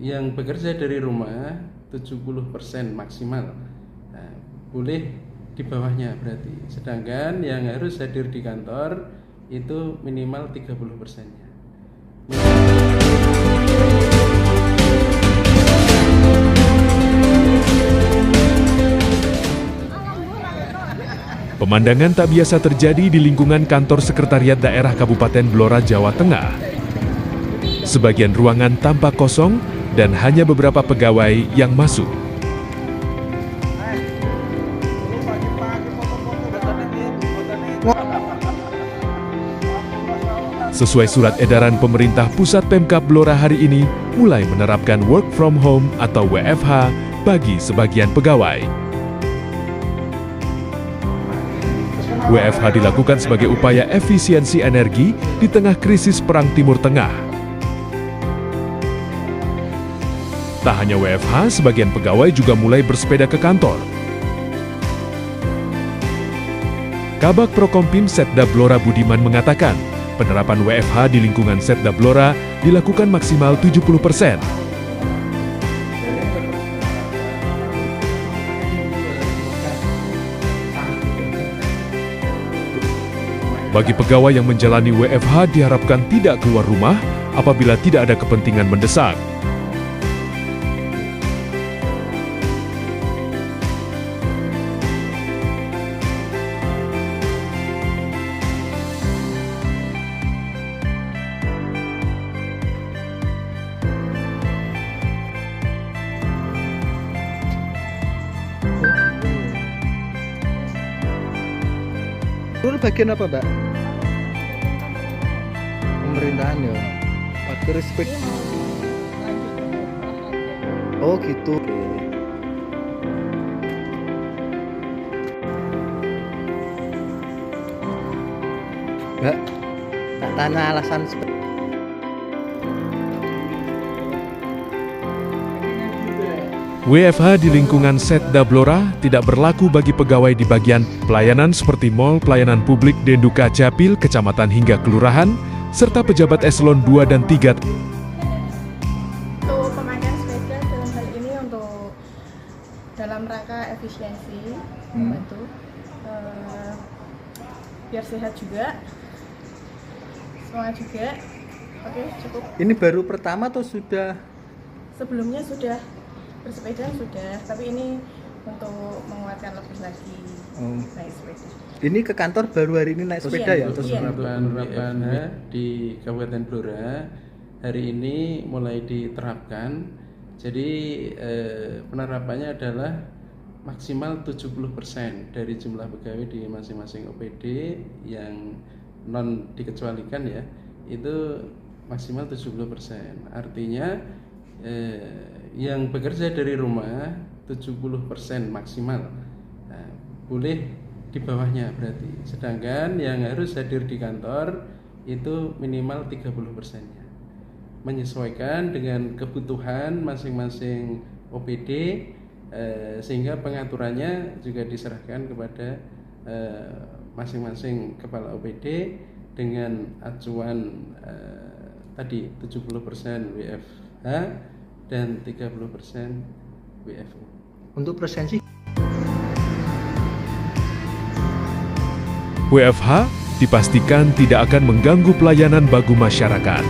yang bekerja dari rumah 70% maksimal. Nah, boleh di bawahnya berarti. Sedangkan yang harus hadir di kantor itu minimal 30%-nya. Pemandangan tak biasa terjadi di lingkungan kantor Sekretariat Daerah Kabupaten Blora, Jawa Tengah. Sebagian ruangan tampak kosong dan hanya beberapa pegawai yang masuk. Sesuai surat edaran pemerintah pusat Pemkab Blora hari ini, mulai menerapkan work from home atau WFH bagi sebagian pegawai. WFH dilakukan sebagai upaya efisiensi energi di tengah krisis Perang Timur Tengah. Tak hanya WFH, sebagian pegawai juga mulai bersepeda ke kantor. Kabag Prokompim Setda Blora Budiman mengatakan, penerapan WFH di lingkungan Setda Blora dilakukan maksimal 70%. Bagi pegawai yang menjalani WFH diharapkan tidak keluar rumah apabila tidak ada kepentingan mendesak. Itu bagian apa, Mbak? Pemerintahan ya. Pakai respect. Oh gitu. Mbak, tak tanya alasan WFH di lingkungan Setda Blora tidak berlaku bagi pegawai di bagian pelayanan seperti mal, pelayanan publik, Denduka Capil, kecamatan hingga kelurahan, serta pejabat eselon 2 dan 3. Untuk pemakaian sepeda dalam hal ini untuk dalam rangka efisiensi, membantu biar sehat juga, semangat juga. Oke, cukup. ini baru pertama atau sudah? Sebelumnya sudah bersepeda sudah, tapi ini untuk menguatkan lebih lagi naik sepeda. Ini ke kantor baru hari ini naik sepeda ya? Atau Iya. Penerapan di Kabupaten Blora hari ini mulai diterapkan. Jadi penerapannya adalah maksimal 70% dari jumlah pegawai di masing-masing OPD yang non dikecualikan ya, itu maksimal 70%. Artinya yang bekerja dari rumah 70% maksimal. Nah, boleh di bawahnya berarti. Sedangkan yang harus hadir di kantor itu minimal 30%-nya. Menyesuaikan dengan kebutuhan masing-masing OPD, sehingga pengaturannya juga diserahkan kepada masing-masing kepala OPD dengan acuan tadi 70% WFH dan 30% WFO. untuk presensi? WFH dipastikan tidak akan mengganggu pelayanan bagi masyarakat.